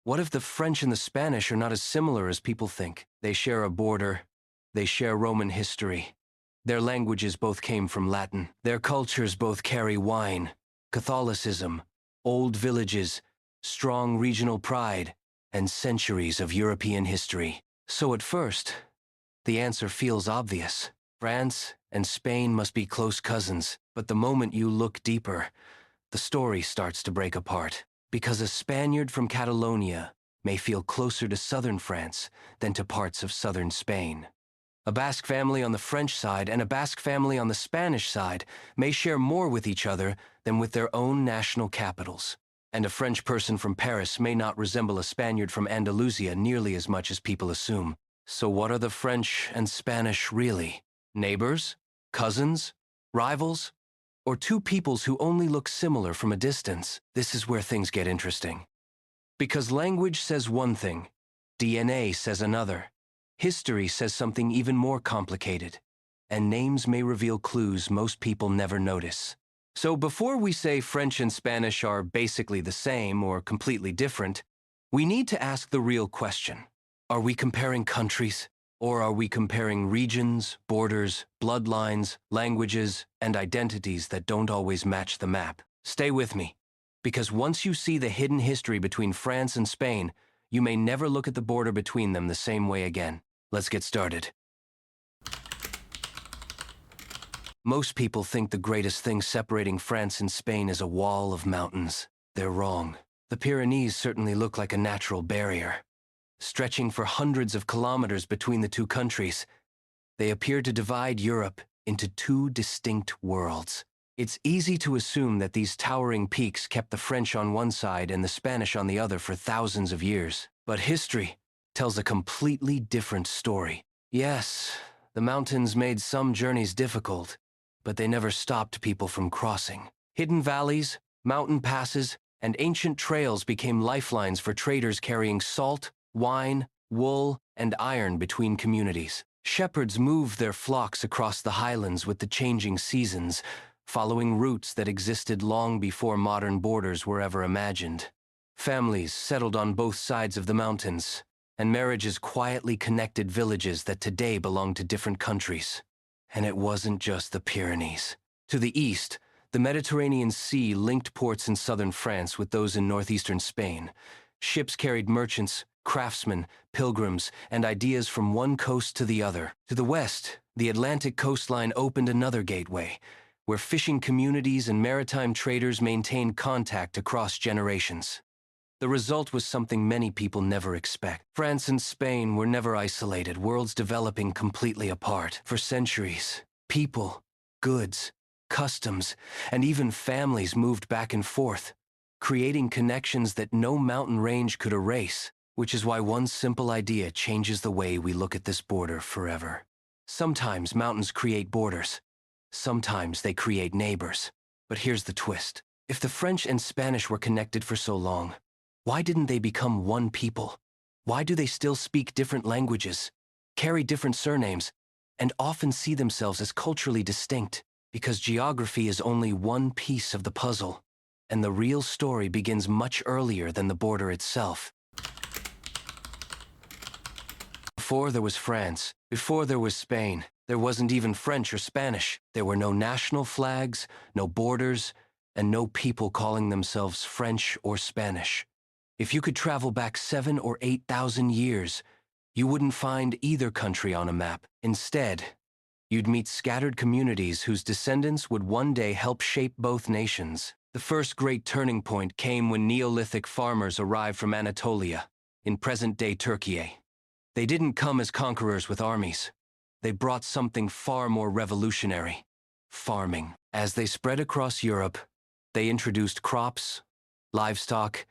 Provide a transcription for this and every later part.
What if the French and the Spanish are not as similar as people think? They share a border, they share Roman history. Their languages both came from Latin. Their cultures both carry wine, Catholicism, old villages, strong regional pride, and centuries of European history. So at first, the answer feels obvious. France and Spain must be close cousins, but the moment you look deeper, the story starts to break apart. Because a Spaniard from Catalonia may feel closer to southern France than to parts of southern Spain. A Basque family on the French side and a Basque family on the Spanish side may share more with each other than with their own national capitals. And a French person from Paris may not resemble a Spaniard from Andalusia nearly as much as people assume. So what are the French and Spanish really? Neighbors? Cousins? Rivals? Or two peoples who only look similar from a distance? This is where things get interesting. Because language says one thing, DNA says another. History says something even more complicated, and names may reveal clues most people never notice. So before we say French and Spanish are basically the same or completely different, we need to ask the real question. Are we comparing countries? Or are we comparing regions, borders, bloodlines, languages, and identities that don't always match the map? Stay with me, because once you see the hidden history between France and Spain, you may never look at the border between them the same way again. Let's get started. Most people think the greatest thing separating France and Spain is a wall of mountains. They're wrong. The Pyrenees certainly look like a natural barrier. Stretching for hundreds of kilometers between the two countries, they appear to divide Europe into two distinct worlds. It's easy to assume that these towering peaks kept the French on one side and the Spanish on the other for thousands of years. But history tells a completely different story. Yes, the mountains made some journeys difficult, but they never stopped people from crossing. Hidden valleys, mountain passes, and ancient trails became lifelines for traders carrying salt, wine, wool, and iron between communities. Shepherds moved their flocks across the highlands with the changing seasons, following routes that existed long before modern borders were ever imagined. Families settled on both sides of the mountains, and marriages quietly connected villages that today belong to different countries. And it wasn't just the Pyrenees. To the east, the Mediterranean Sea linked ports in southern France with those in northeastern Spain. Ships carried merchants, craftsmen, pilgrims, and ideas from one coast to the other. To the west, the Atlantic coastline opened another gateway, where fishing communities and maritime traders maintained contact across generations. The result was something many people never expect. France and Spain were never isolated, worlds developing completely apart. For centuries, people, goods, customs, and even families moved back and forth, creating connections that no mountain range could erase, which is why one simple idea changes the way we look at this border forever. Sometimes mountains create borders. Sometimes they create neighbors. But here's the twist. If the French and Spanish were connected for so long, why didn't they become one people? Why do they still speak different languages, carry different surnames, and often see themselves as culturally distinct? Because geography is only one piece of the puzzle, and the real story begins much earlier than the border itself. Before there was France, before there was Spain, there wasn't even French or Spanish. There were no national flags, no borders, and no people calling themselves French or Spanish. If you could travel back 7,000 or 8,000 years, you wouldn't find either country on a map. Instead, you'd meet scattered communities whose descendants would one day help shape both nations. The first great turning point came when Neolithic farmers arrived from Anatolia, in present-day Turkey. They didn't come as conquerors with armies. They brought something far more revolutionary: farming. As they spread across Europe, they introduced crops, livestock,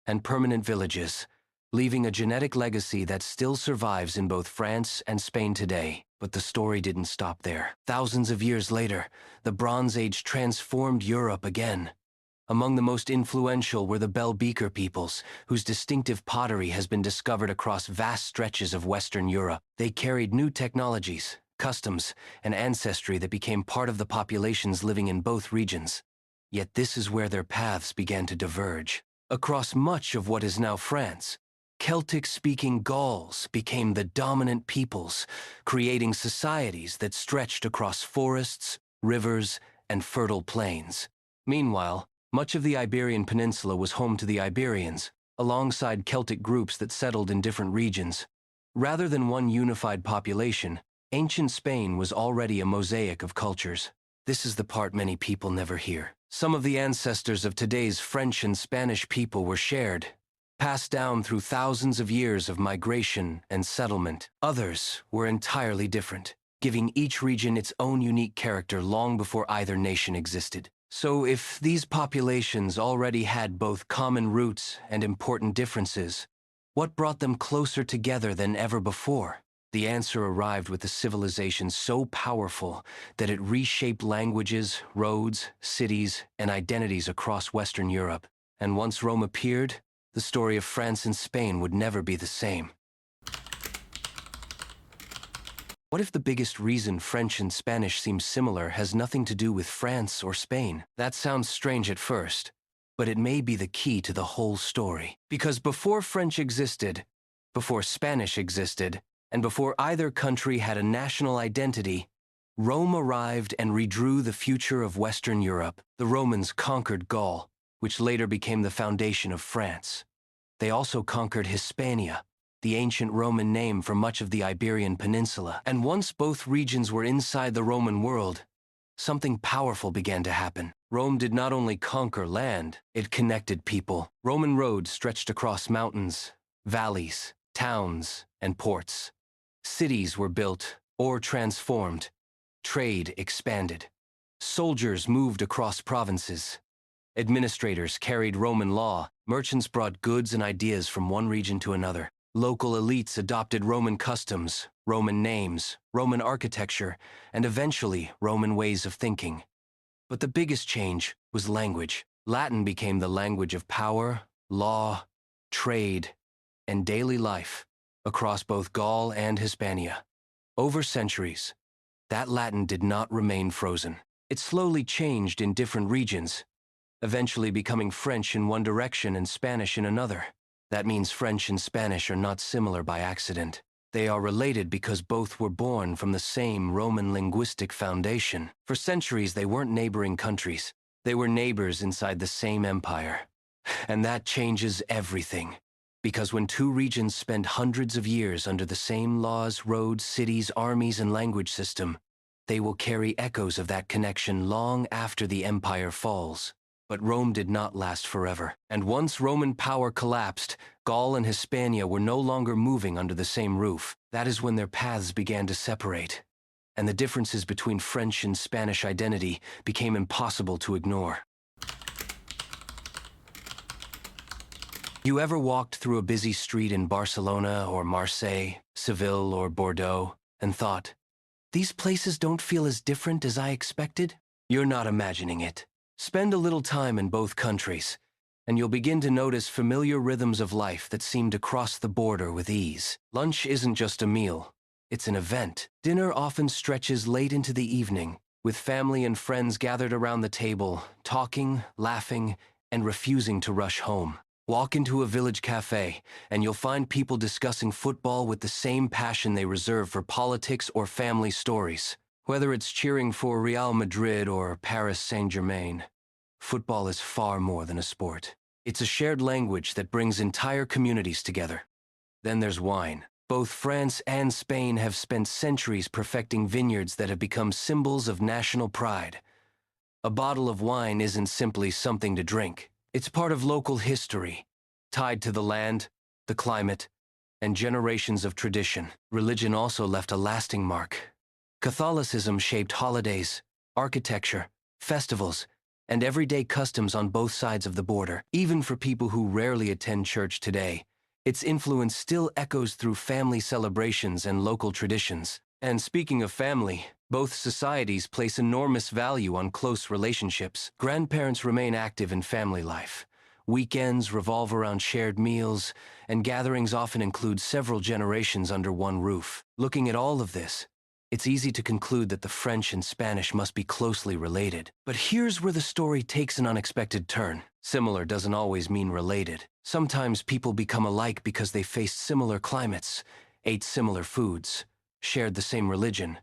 and permanent villages, leaving a genetic legacy that still survives in both France and Spain today. But the story didn't stop there. Thousands of years later, the Bronze Age transformed Europe again. Among the most influential were the Bell Beaker peoples, whose distinctive pottery has been discovered across vast stretches of Western Europe. They carried new technologies, customs, and ancestry that became part of the populations living in both regions. Yet this is where their paths began to diverge. Across much of what is now France, Celtic-speaking Gauls became the dominant peoples, creating societies that stretched across forests, rivers, and fertile plains. Meanwhile, much of the Iberian Peninsula was home to the Iberians, alongside Celtic groups that settled in different regions. Rather than one unified population, ancient Spain was already a mosaic of cultures. This is the part many people never hear. Some of the ancestors of today's French and Spanish people were shared, passed down through thousands of years of migration and settlement. Others were entirely different, giving each region its own unique character long before either nation existed. So if these populations already had both common roots and important differences, what brought them closer together than ever before? The answer arrived with a civilization so powerful that it reshaped languages, roads, cities, and identities across Western Europe. And once Rome appeared, the story of France and Spain would never be the same. What if the biggest reason French and Spanish seem similar has nothing to do with France or Spain? That sounds strange at first, but it may be the key to the whole story. Because before French existed, before Spanish existed, and before either country had a national identity, Rome arrived and redrew the future of Western Europe. The Romans conquered Gaul, which later became the foundation of France. They also conquered Hispania, the ancient Roman name for much of the Iberian Peninsula. And once both regions were inside the Roman world, something powerful began to happen. Rome did not only conquer land, it connected people. Roman roads stretched across mountains, valleys, towns, and ports. Cities were built or transformed. Trade expanded. Soldiers moved across provinces. Administrators carried Roman law. Merchants brought goods and ideas from one region to another. Local elites adopted Roman customs, Roman names, Roman architecture, and eventually Roman ways of thinking. But the biggest change was language. Latin became the language of power, law, trade, and daily life across both Gaul and Hispania. Over centuries, that Latin did not remain frozen. It slowly changed in different regions, eventually becoming French in one direction and Spanish in another. That means French and Spanish are not similar by accident. They are related because both were born from the same Roman linguistic foundation. For centuries, they weren't neighboring countries. They were neighbors inside the same empire. And that changes everything. Because when two regions spend hundreds of years under the same laws, roads, cities, armies, and language system, they will carry echoes of that connection long after the empire falls. But Rome did not last forever. And once Roman power collapsed, Gaul and Hispania were no longer moving under the same roof. That is when their paths began to separate, and the differences between French and Spanish identity became impossible to ignore. You ever walked through a busy street in Barcelona or Marseille, Seville or Bordeaux, and thought, these places don't feel as different as I expected? You're not imagining it. Spend a little time in both countries, and you'll begin to notice familiar rhythms of life that seem to cross the border with ease. Lunch isn't just a meal, it's an event. Dinner often stretches late into the evening, with family and friends gathered around the table, talking, laughing, and refusing to rush home. Walk into a village cafe, and you'll find people discussing football with the same passion they reserve for politics or family stories. Whether it's cheering for Real Madrid or Paris Saint-Germain, football is far more than a sport. It's a shared language that brings entire communities together. Then there's wine. Both France and Spain have spent centuries perfecting vineyards that have become symbols of national pride. A bottle of wine isn't simply something to drink. It's part of local history, tied to the land, the climate, and generations of tradition. Religion also left a lasting mark. Catholicism shaped holidays, architecture, festivals, and everyday customs on both sides of the border. Even for people who rarely attend church today, its influence still echoes through family celebrations and local traditions. And speaking of family, both societies place enormous value on close relationships. Grandparents remain active in family life. Weekends revolve around shared meals, and gatherings often include several generations under one roof. Looking at all of this, it's easy to conclude that the French and Spanish must be closely related. But here's where the story takes an unexpected turn. Similar doesn't always mean related. Sometimes people become alike because they faced similar climates, ate similar foods, shared the same religion,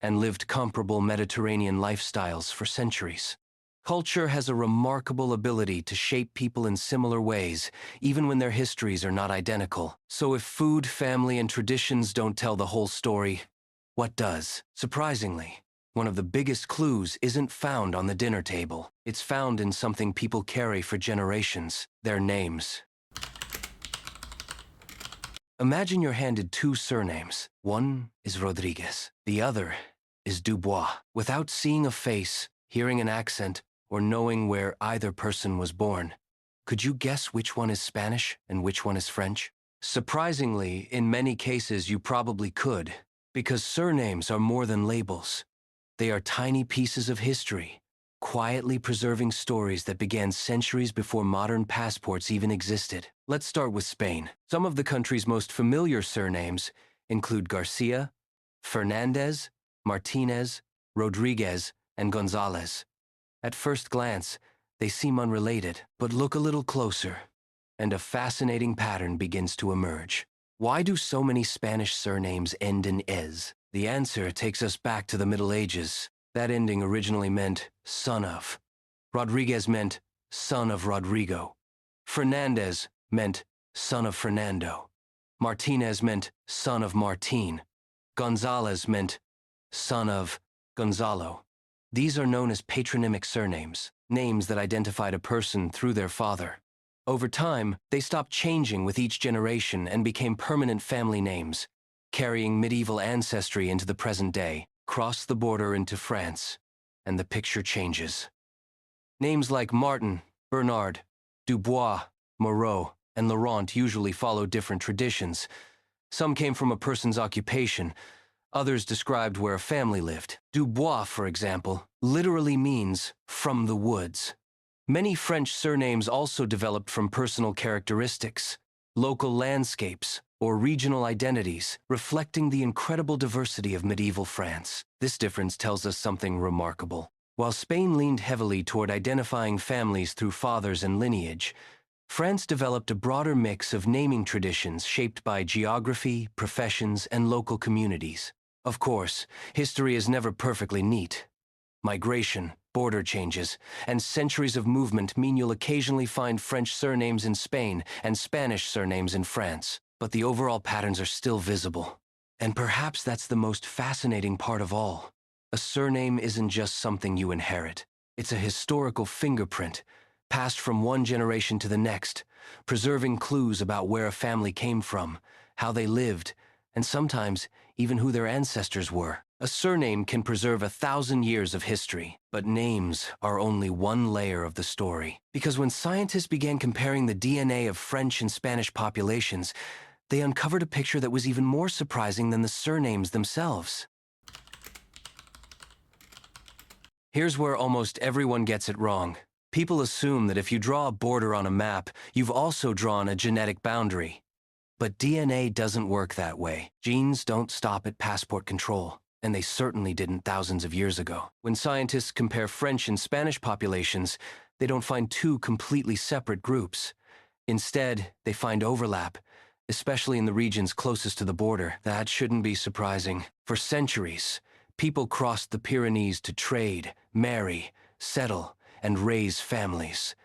and lived comparable Mediterranean lifestyles for centuries. Culture has a remarkable ability to shape people in similar ways, even when their histories are not identical. So if food, family, and traditions don't tell the whole story, what does? Surprisingly, one of the biggest clues isn't found on the dinner table. It's found in something people carry for generations: their names. Imagine you're handed two surnames. One is Rodriguez. The other is Dubois. Without seeing a face, hearing an accent, or knowing where either person was born, could you guess which one is Spanish and which one is French? Surprisingly, in many cases you probably could, because surnames are more than labels. They are tiny pieces of history, quietly preserving stories that began centuries before modern passports even existed. Let's start with Spain. Some of the country's most familiar surnames include Garcia, Fernandez, Martinez, Rodriguez, and Gonzalez. At first glance, they seem unrelated, but look a little closer, and a fascinating pattern begins to emerge. Why do so many Spanish surnames end in "ez"? The answer takes us back to the Middle Ages. That ending originally meant son of. Rodriguez meant son of Rodrigo. Fernandez meant son of Fernando. Martinez meant son of Martin. Gonzalez meant son of Gonzalo. These are known as patronymic surnames, names that identified a person through their father. Over time, they stopped changing with each generation and became permanent family names, carrying medieval ancestry into the present day. Cross the border into France, and the picture changes. Names like Martin, Bernard, Dubois, Moreau, and Laurent usually follow different traditions. Some came from a person's occupation. Others described where a family lived. Dubois, for example, literally means "from the woods." Many French surnames also developed from personal characteristics, local landscapes, or regional identities, reflecting the incredible diversity of medieval France. This difference tells us something remarkable. While Spain leaned heavily toward identifying families through fathers and lineage, France developed a broader mix of naming traditions shaped by geography, professions, and local communities. Of course, history is never perfectly neat. Migration, border changes, and centuries of movement mean you'll occasionally find French surnames in Spain and Spanish surnames in France, but the overall patterns are still visible. And perhaps that's the most fascinating part of all. A surname isn't just something you inherit. It's a historical fingerprint, passed from one generation to the next, preserving clues about where a family came from, how they lived, and sometimes even who their ancestors were. A surname can preserve 1,000 years of history, but names are only one layer of the story. Because when scientists began comparing the DNA of French and Spanish populations, they uncovered a picture that was even more surprising than the surnames themselves. Here's where almost everyone gets it wrong. People assume that if you draw a border on a map, you've also drawn a genetic boundary. But DNA doesn't work that way. Genes don't stop at passport control, and they certainly didn't thousands of years ago. When scientists compare French and Spanish populations, they don't find two completely separate groups. Instead, they find overlap, especially in the regions closest to the border. That shouldn't be surprising. For centuries, people crossed the Pyrenees to trade, marry, settle, and raise families.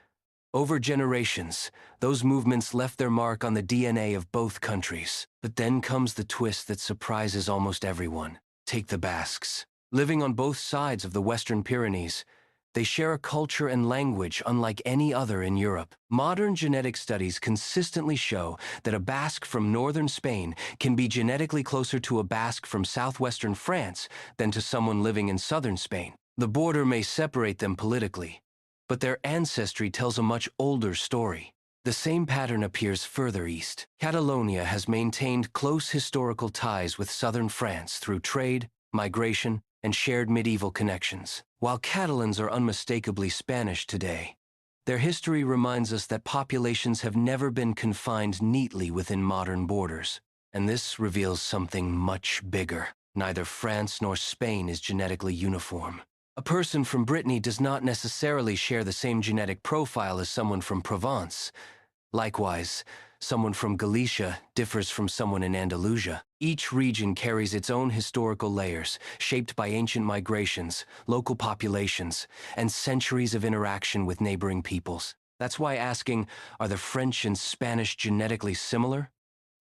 Over generations, those movements left their mark on the DNA of both countries. But then comes the twist that surprises almost everyone. Take the Basques. Living on both sides of the Western Pyrenees, they share a culture and language unlike any other in Europe. Modern genetic studies consistently show that a Basque from northern Spain can be genetically closer to a Basque from southwestern France than to someone living in southern Spain. The border may separate them politically, but their ancestry tells a much older story. The same pattern appears further east. Catalonia has maintained close historical ties with southern France through trade, migration, and shared medieval connections. While Catalans are unmistakably Spanish today, their history reminds us that populations have never been confined neatly within modern borders. And this reveals something much bigger. Neither France nor Spain is genetically uniform. A person from Brittany does not necessarily share the same genetic profile as someone from Provence. Likewise, someone from Galicia differs from someone in Andalusia. Each region carries its own historical layers, shaped by ancient migrations, local populations, and centuries of interaction with neighboring peoples. That's why asking, are the French and Spanish genetically similar,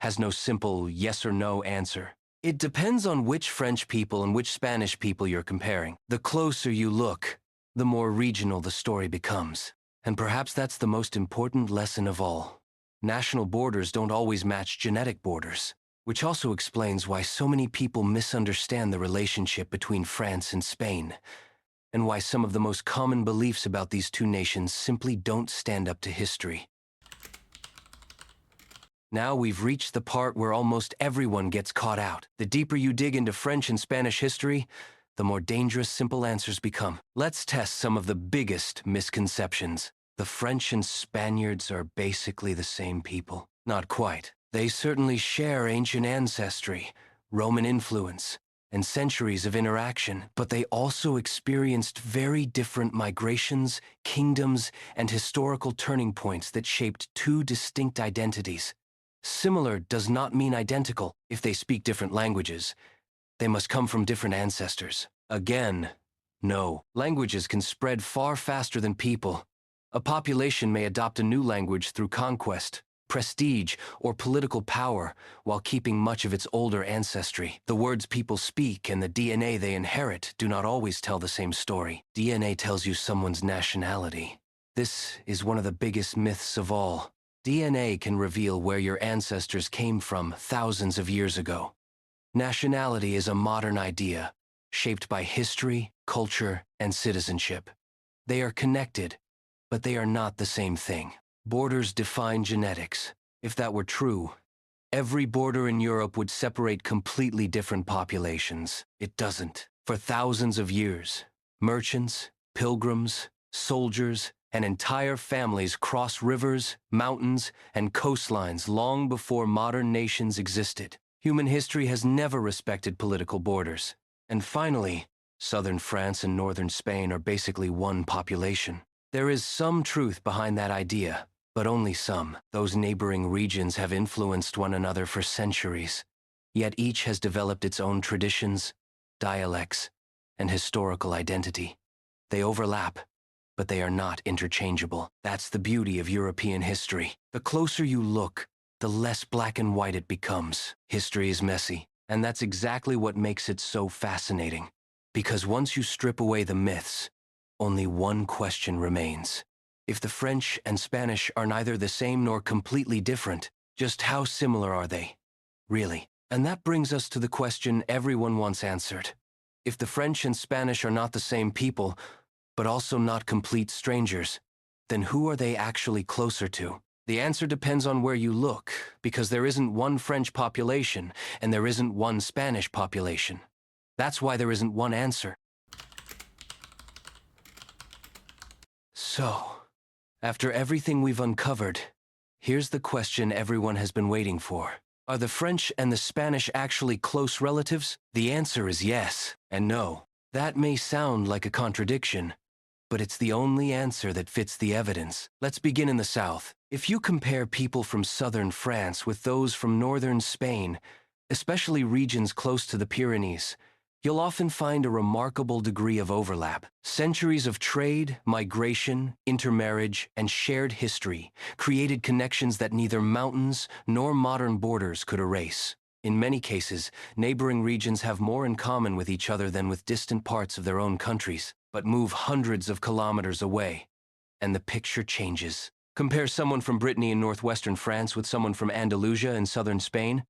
has no simple yes or no answer. It depends on which French people and which Spanish people you're comparing. The closer you look, the more regional the story becomes. And perhaps that's the most important lesson of all. National borders don't always match genetic borders, which also explains why so many people misunderstand the relationship between France and Spain, and why some of the most common beliefs about these two nations simply don't stand up to history. Now we've reached the part where almost everyone gets caught out. The deeper you dig into French and Spanish history, the more dangerous simple answers become. Let's test some of the biggest misconceptions. The French and Spaniards are basically the same people. Not quite. They certainly share ancient ancestry, Roman influence, and centuries of interaction, but they also experienced very different migrations, kingdoms, and historical turning points that shaped two distinct identities. Similar does not mean identical. If they speak different languages, they must come from different ancestors. Again, no. Languages can spread far faster than people. A population may adopt a new language through conquest, prestige, or political power while keeping much of its older ancestry. The words people speak and the DNA they inherit do not always tell the same story. DNA tells you someone's nationality. This is one of the biggest myths of all. DNA can reveal where your ancestors came from thousands of years ago. Nationality is a modern idea, shaped by history, culture, and citizenship. They are connected, but they are not the same thing. Borders define genetics. If that were true, every border in Europe would separate completely different populations. It doesn't. For thousands of years, merchants, pilgrims, soldiers, and entire families crossed rivers, mountains, and coastlines long before modern nations existed. Human history has never respected political borders. And finally, southern France and northern Spain are basically one population. There is some truth behind that idea, but only some. Those neighboring regions have influenced one another for centuries, yet each has developed its own traditions, dialects, and historical identity. They overlap, but they are not interchangeable. That's the beauty of European history. The closer you look, the less black and white it becomes. History is messy, and that's exactly what makes it so fascinating. Because once you strip away the myths, only one question remains. If the French and Spanish are neither the same nor completely different, just how similar are they, really? And that brings us to the question everyone wants answered. If the French and Spanish are not the same people, but also not complete strangers, then who are they actually closer to? The answer depends on where you look, because there isn't one French population and there isn't one Spanish population. That's why there isn't one answer. So, after everything we've uncovered, here's the question everyone has been waiting for. Are the French and the Spanish actually close relatives? The answer is yes and no. That may sound like a contradiction, but it's the only answer that fits the evidence. Let's begin in the south. If you compare people from southern France with those from northern Spain, especially regions close to the Pyrenees, you'll often find a remarkable degree of overlap. Centuries of trade, migration, intermarriage, and shared history created connections that neither mountains nor modern borders could erase. In many cases, neighboring regions have more in common with each other than with distant parts of their own countries, but move hundreds of kilometers away, and the picture changes. Compare someone from Brittany in northwestern France with someone from Andalusia in southern Spain,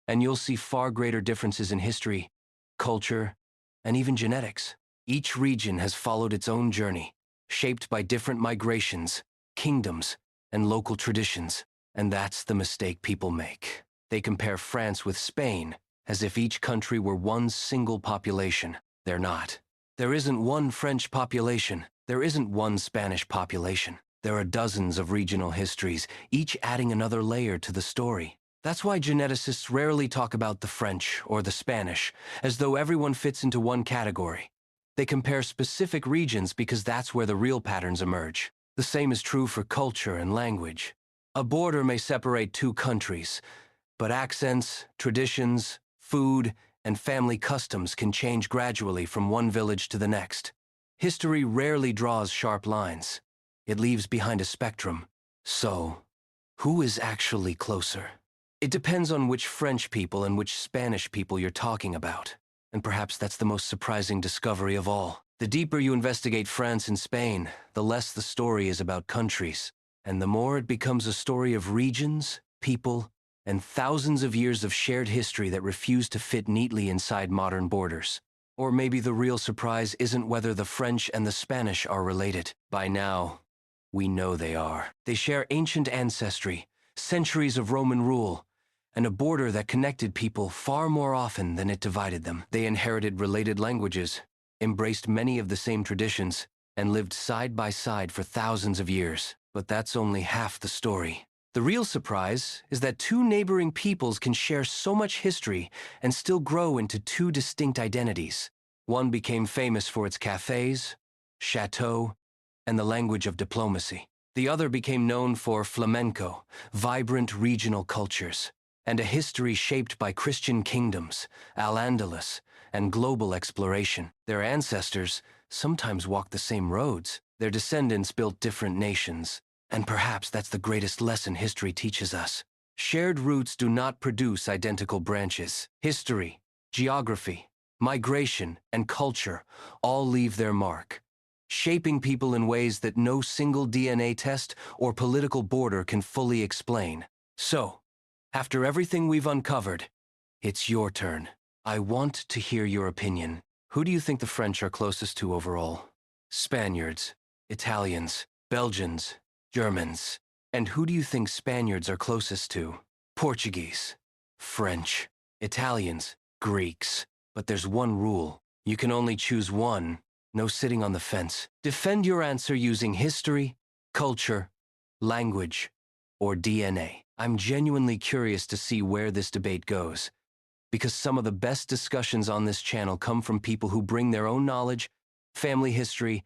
and you'll see far greater differences in history, culture, and even genetics. Each region has followed its own journey, shaped by different migrations, kingdoms, and local traditions. And that's the mistake people make. They compare France with Spain as if each country were one single population. They're not. There isn't one French population. There isn't one Spanish population. There are dozens of regional histories, each adding another layer to the story. That's why geneticists rarely talk about the French or the Spanish, as though everyone fits into one category. They compare specific regions because that's where the real patterns emerge. The same is true for culture and language. A border may separate two countries, but accents, traditions, food, and family customs can change gradually from one village to the next. History rarely draws sharp lines. It leaves behind a spectrum. So, who is actually closer? It depends on which French people and which Spanish people you're talking about. And perhaps that's the most surprising discovery of all. The deeper you investigate France and Spain, the less the story is about countries, and the more it becomes a story of regions, people, and thousands of years of shared history that refuse to fit neatly inside modern borders. Or maybe the real surprise isn't whether the French and the Spanish are related. By now, we know they are. They share ancient ancestry, centuries of Roman rule, and a border that connected people far more often than it divided them. They inherited related languages, embraced many of the same traditions, and lived side by side for thousands of years. But that's only half the story. The real surprise is that two neighboring peoples can share so much history and still grow into two distinct identities. One became famous for its cafes, chateaux, and the language of diplomacy. The other became known for flamenco, vibrant regional cultures, and a history shaped by Christian kingdoms, Al-Andalus, and global exploration. Their ancestors sometimes walked the same roads. Their descendants built different nations. And perhaps that's the greatest lesson history teaches us. Shared roots do not produce identical branches. History, geography, migration, and culture all leave their mark, shaping people in ways that no single DNA test or political border can fully explain. So, after everything we've uncovered, it's your turn. I want to hear your opinion. Who do you think the French are closest to overall? Spaniards, Italians, Belgians, Germans. And who do you think Spaniards are closest to? Portuguese, French, Italians, Greeks. But there's one rule. You can only choose one. No sitting on the fence. Defend your answer using history, culture, language, or DNA. I'm genuinely curious to see where this debate goes, because some of the best discussions on this channel come from people who bring their own knowledge, family history,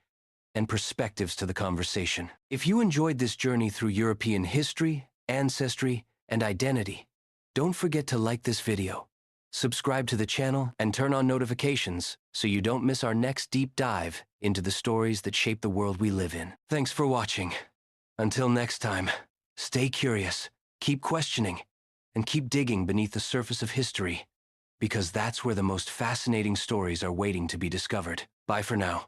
and perspectives to the conversation. If you enjoyed this journey through European history, ancestry, and identity, don't forget to like this video, subscribe to the channel, and turn on notifications so you don't miss our next deep dive into the stories that shape the world we live in. Thanks for watching. Until next time, stay curious, keep questioning, and keep digging beneath the surface of history, because that's where the most fascinating stories are waiting to be discovered. Bye for now.